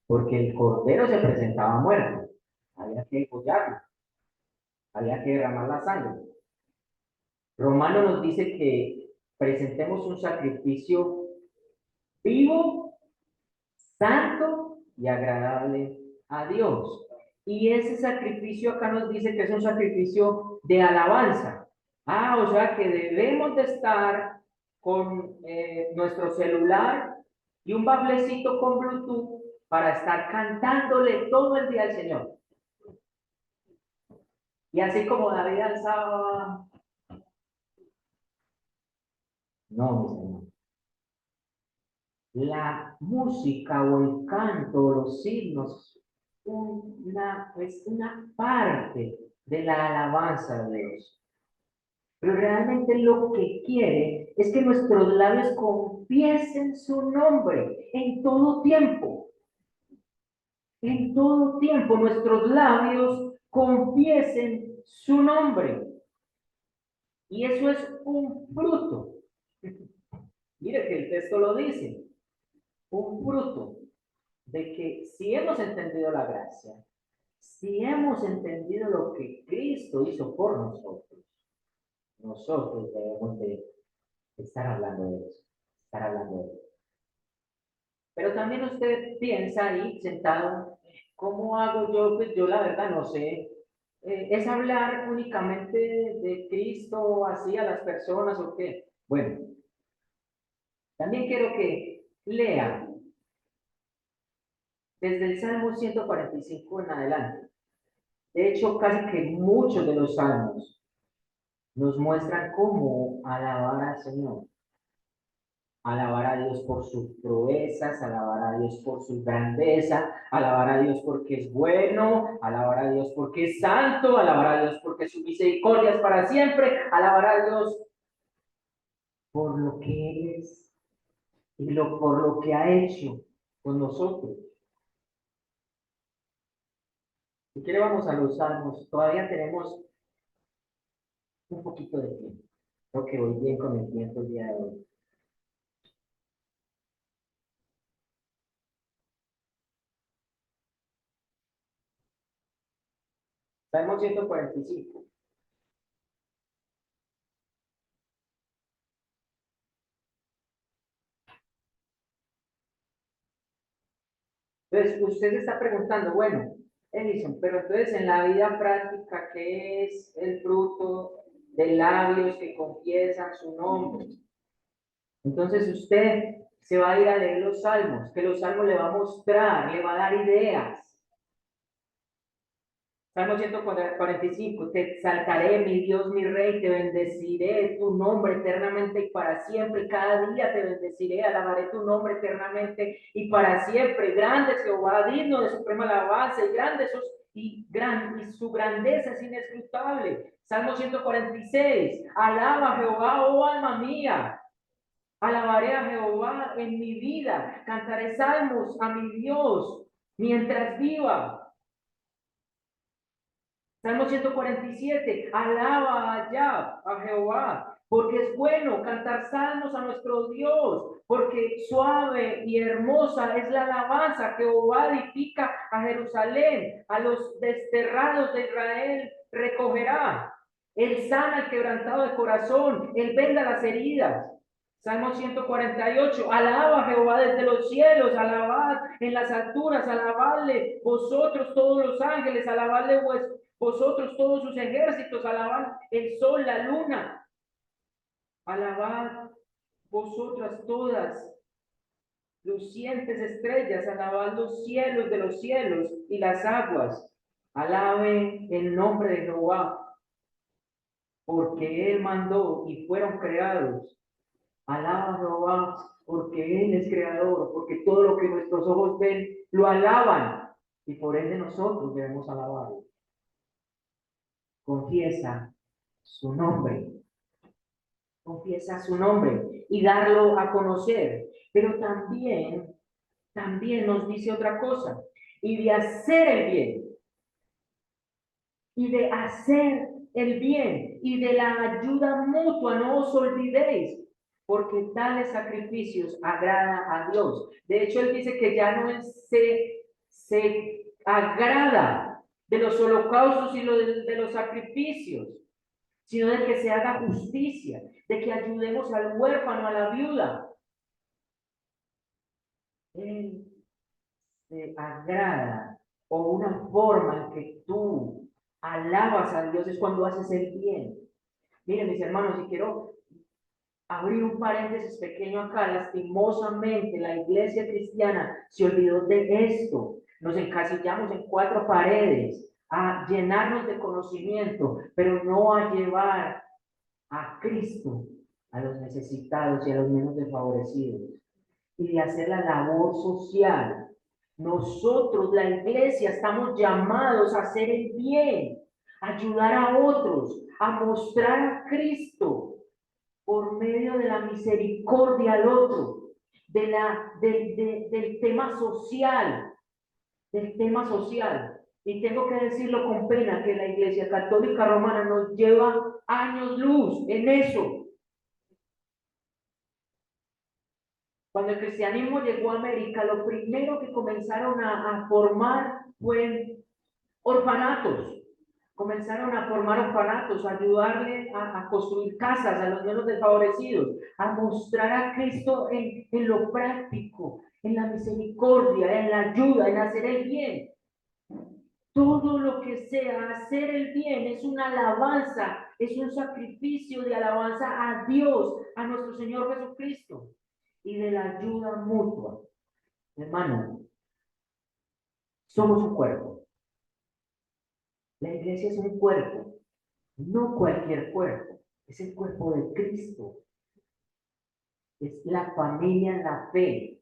[SPEAKER 1] porque el cordero se presentaba muerto. Había que degollarlo, había que derramar la sangre. Romano nos dice que presentemos un sacrificio vivo, santo y agradable a Dios. Y ese sacrificio acá nos dice que es un sacrificio de alabanza. O sea que debemos de estar con nuestro celular y un bablecito con Bluetooth para estar cantándole todo el día al Señor. Y así como David alzaba, no, mis hermanos. La música o el canto o los himnos es una parte de la alabanza de Dios. Pero realmente lo que quiere es que nuestros labios confiesen su nombre en todo tiempo. En todo tiempo nuestros labios confiesen su nombre. Y eso es un fruto. Mire que el texto lo dice. Un fruto de que si hemos entendido la gracia, si hemos entendido lo que Cristo hizo por nosotros, nosotros debemos de estar hablando de eso, estar hablando de eso. Pero también usted piensa ahí sentado, ¿cómo hago yo? Pues yo la verdad no sé. ¿Es hablar únicamente de Cristo así a las personas o qué? Bueno, también quiero que lea desde el Salmo 145 en adelante. De hecho, casi que muchos de los salmos nos muestran cómo alabar al Señor. Alabar a Dios por sus proezas, alabar a Dios por su grandeza, alabar a Dios porque es bueno, alabar a Dios porque es santo, alabar a Dios porque su misericordia es para siempre, alabar a Dios por lo que Él es y por lo que ha hecho con nosotros. Si quiere vamos a los salmos, todavía tenemos un poquito de tiempo. Creo que voy bien con el tiempo el día de hoy. Salmo 145. Entonces, usted se está preguntando, bueno, Edison, pero entonces en la vida práctica, ¿qué es el fruto de labios que confiesan su nombre? Entonces usted se va a ir a leer los salmos, que los salmos le va a mostrar, le va a dar ideas. Salmo 145, te exaltaré, mi Dios, mi Rey, te bendeciré tu nombre eternamente y para siempre. Cada día te bendeciré, alabaré tu nombre eternamente y para siempre. Grande es Jehová, digno de suprema alabanza y grande y su grandeza es inescrutable. Salmo 146, alaba a Jehová, oh alma mía. Alabaré a Jehová en mi vida, cantaré salmos a mi Dios mientras viva. Salmo 147, alaba allá a Jehová, porque es bueno cantar salmos a nuestro Dios, porque suave y hermosa es la alabanza. Jehová edifica a Jerusalén, a los desterrados de Israel recogerá. Él sana al quebrantado de corazón, él venda las heridas. Salmo 148, alaba a Jehová desde los cielos, alabad en las alturas, alabadle vosotros todos los ángeles, alabadle vosotros todos sus ejércitos, alabad el sol, la luna, alabad vosotras todas lucientes estrellas, alabad los cielos de los cielos y las aguas, alaben el nombre de Jehová, porque él mandó y fueron creados. Alaba a Jehová, porque él es creador, porque todo lo que nuestros ojos ven lo alaban, y por ende nosotros debemos alabarlo. Confiesa su nombre, confiesa su nombre y darlo a conocer. Pero también nos dice otra cosa, y de hacer el bien, y de hacer el bien, y de la ayuda mutua, no os olvidéis, porque tales sacrificios agrada a Dios. De hecho, él dice que ya no se agrada de los holocaustos y de los sacrificios, sino de que se haga justicia, de que ayudemos al huérfano, a la viuda. Él se agrada, o una forma en que tú alabas a Dios es cuando haces el bien. Miren, mis hermanos, y quiero abrir un paréntesis pequeño acá. Lastimosamente, la iglesia cristiana se olvidó de esto. Nos encasillamos en cuatro paredes a llenarnos de conocimiento, pero no a llevar a Cristo a los necesitados y a los menos desfavorecidos, y de hacer la labor social. Nosotros, la iglesia, estamos llamados a hacer el bien, a ayudar a otros, a mostrar a Cristo por medio de la misericordia al otro, del tema social, del tema social. Y tengo que decirlo con pena que la Iglesia Católica Romana nos lleva años luz en eso. Cuando el cristianismo llegó a América, lo primero que comenzaron a formar fue orfanatos. Comenzaron a formar orfanatos, a ayudarle a construir casas a los menos desfavorecidos, a mostrar a Cristo en lo práctico, en la misericordia, en la ayuda, en hacer el bien. Todo lo que sea hacer el bien es una alabanza, es un sacrificio de alabanza a Dios, a nuestro Señor Jesucristo, y de la ayuda mutua. Hermano, somos un cuerpo. La iglesia es un cuerpo, no cualquier cuerpo, es el cuerpo de Cristo. Es la familia en la fe.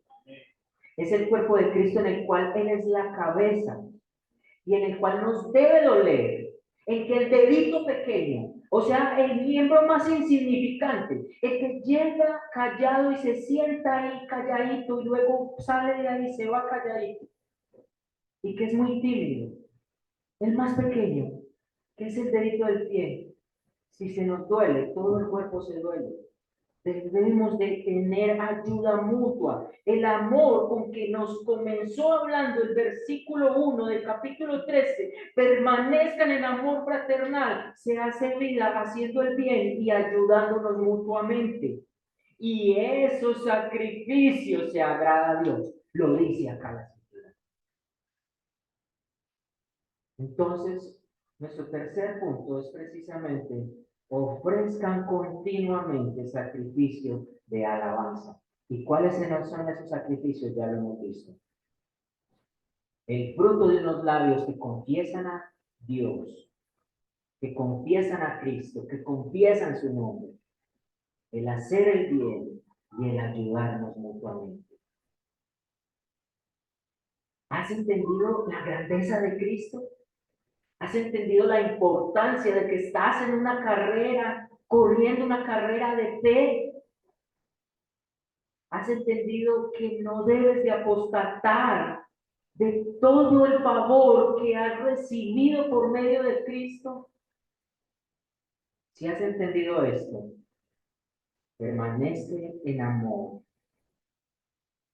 [SPEAKER 1] Es el cuerpo de Cristo en el cual Él es la cabeza y en el cual nos debe doler, en que el dedito pequeño, o sea, el miembro más insignificante, el que llega callado y se sienta ahí calladito y luego sale de ahí y se va calladito, y que es muy tímido, el más pequeño, que es el dedito del pie, si se nos duele, todo el cuerpo se duele. Debemos de tener ayuda mutua. El amor con que nos comenzó hablando el versículo 1 del capítulo 13, permanezcan en amor fraternal, se hace vida haciendo el bien y ayudándonos mutuamente. Y esos sacrificios se agrada a Dios. Lo dice acá la Escritura. Entonces, nuestro tercer punto es precisamente: ofrezcan continuamente sacrificio de alabanza. ¿Y cuáles son esos sacrificios? Ya lo hemos visto. El fruto de unos labios que confiesan a Dios, que confiesan a Cristo, que confiesan su nombre, el hacer el bien y el ayudarnos mutuamente. ¿Has entendido la grandeza de Cristo? ¿Has entendido la importancia de que estás en una carrera, corriendo una carrera de fe? ¿Has entendido que no debes de apostatar de todo el favor que has recibido por medio de Cristo? Si has entendido esto, permanece en amor.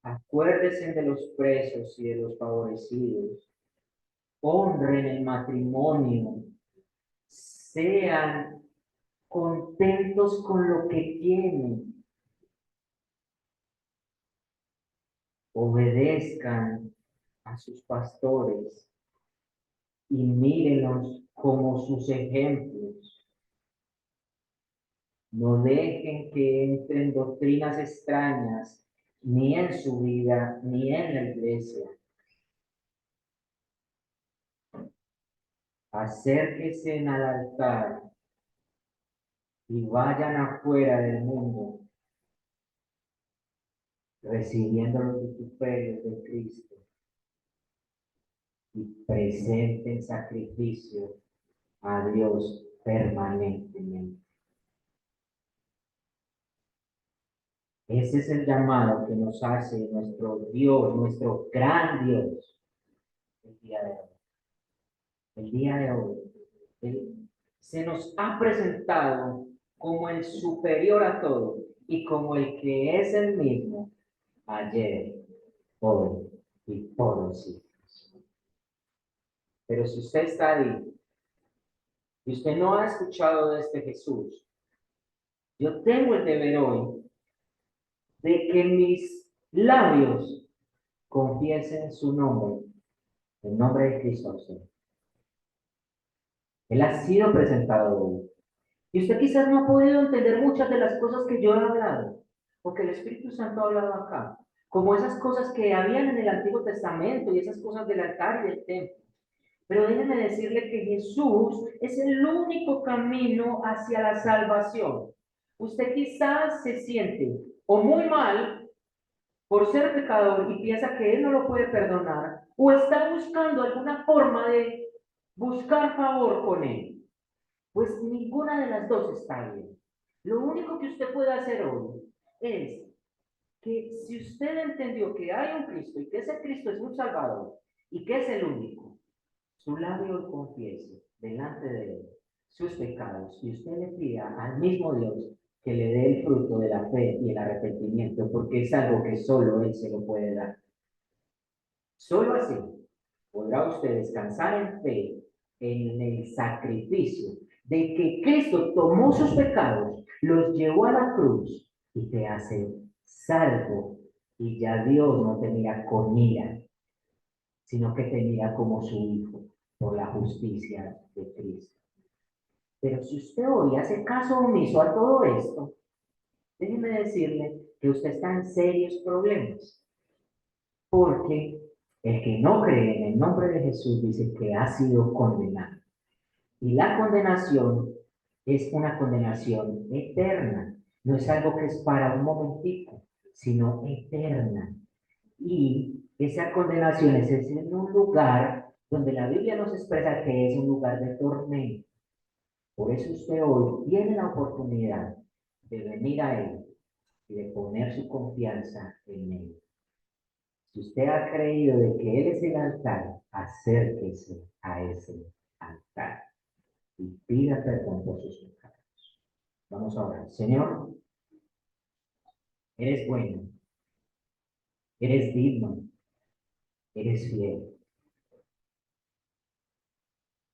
[SPEAKER 1] Acuérdese de los presos y de los favorecidos. Honren el matrimonio. Sean contentos con lo que tienen. Obedezcan a sus pastores y mírenlos como sus ejemplos. No dejen que entren doctrinas extrañas ni en su vida ni en la iglesia. Acérquense al altar y vayan afuera del mundo, recibiendo los vituperios de Cristo y presenten sacrificio a Dios permanentemente. Ese es el llamado que nos hace nuestro Dios, nuestro gran Dios, el día de hoy. El día de hoy, Él se nos ha presentado como el superior a todo y como el que es el mismo ayer, hoy y por los siglos. Pero si usted está ahí y usted no ha escuchado de este Jesús, yo tengo el deber hoy de que mis labios confiesen su nombre, el nombre de Cristo a usted. Él ha sido presentado hoy. Y usted quizás no ha podido entender muchas de las cosas que yo he hablado, porque el Espíritu Santo ha hablado acá, como esas cosas que habían en el Antiguo Testamento y esas cosas del altar y del templo. Pero déjeme decirle que Jesús es el único camino hacia la salvación. Usted quizás se siente o muy mal por ser pecador y piensa que Él no lo puede perdonar, o está buscando alguna forma de buscar favor con Él. Pues ninguna de las dos está bien. Lo único que usted puede hacer hoy es que si usted entendió que hay un Cristo y que ese Cristo es un Salvador y que es el único, su labio confiese delante de Él sus pecados y usted le pida al mismo Dios que le dé el fruto de la fe y el arrepentimiento, porque es algo que solo Él se lo puede dar. Solo así podrá usted descansar en fe en el sacrificio de que Cristo tomó sus pecados, los llevó a la cruz y te hace salvo. Y ya Dios no te mira con ira, sino que te mira como su hijo por la justicia de Cristo. Pero si usted hoy hace caso omiso a todo esto, déjeme decirle que usted está en serios problemas. Porque el que no cree en el nombre de Jesús dice que ha sido condenado. Y la condenación es una condenación eterna. No es algo que es para un momentito, sino eterna. Y esa condenación es en un lugar donde la Biblia nos expresa que es un lugar de tormento. Por eso usted hoy tiene la oportunidad de venir a Él y de poner su confianza en Él. Si usted ha creído de que Él es el altar, acérquese a ese altar y pida perdón por sus pecados. Vamos a orar. Señor, eres bueno, eres digno, eres fiel.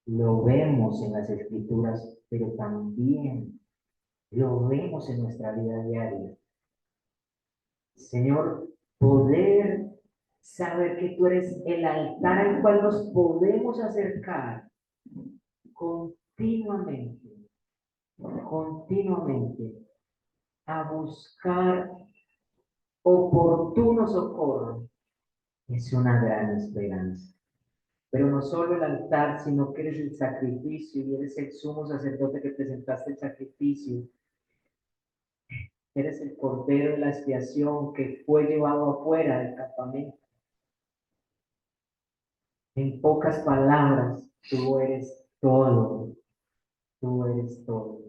[SPEAKER 1] Lo vemos en las Escrituras, pero también lo vemos en nuestra vida diaria. Señor, poder saber que tú eres el altar al cual nos podemos acercar continuamente a buscar oportuno socorro, es una gran esperanza. Pero no solo el altar, sino que eres el sacrificio y eres el sumo sacerdote que presentaste el sacrificio. Eres el cordero de la expiación que fue llevado afuera del campamento. En pocas palabras, tú eres todo. Tú eres todo.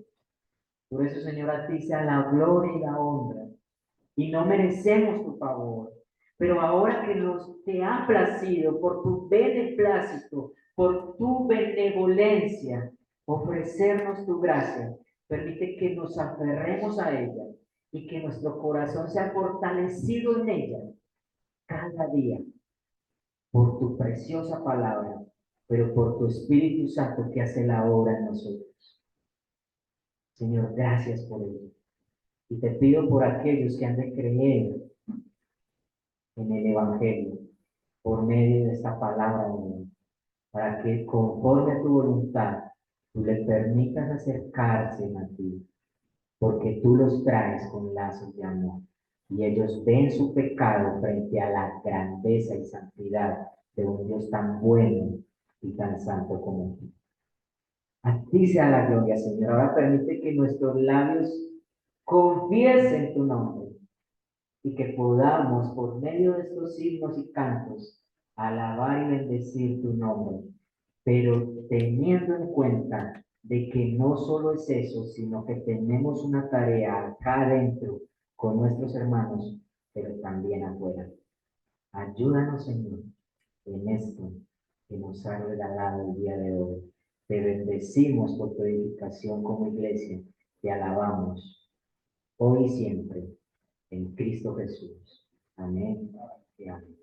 [SPEAKER 1] Por eso, Señor, a ti sea la gloria y la honra. Y no merecemos tu favor,
[SPEAKER 2] Pero ahora que te ha placido por tu beneplácito, por tu benevolencia, ofrecernos tu gracia, permite que nos aferremos a ella y que nuestro corazón sea fortalecido en ella cada día por tu preciosa palabra, pero por tu Espíritu Santo que hace la obra en nosotros. Señor, gracias por ello. Y te pido por aquellos que han de creer en el Evangelio, por medio de esta palabra, Señor, para que conforme a tu voluntad, tú le permitas acercarse a ti, porque tú los traes con lazos de amor. Y ellos ven su pecado frente a la grandeza y santidad de un Dios tan bueno y tan santo como tú. A ti sea la gloria, Señor. Ahora permite que nuestros labios confiesen tu nombre y que podamos, por medio de estos signos y cantos, alabar y bendecir tu nombre, pero teniendo en cuenta de que no solo es eso, sino que tenemos una tarea acá adentro con nuestros hermanos, pero también afuera. Ayúdanos, Señor, en esto que nos ha regalado el día de hoy. Te bendecimos por tu edificación como iglesia. Te alabamos hoy y siempre en Cristo Jesús. Amén y amén.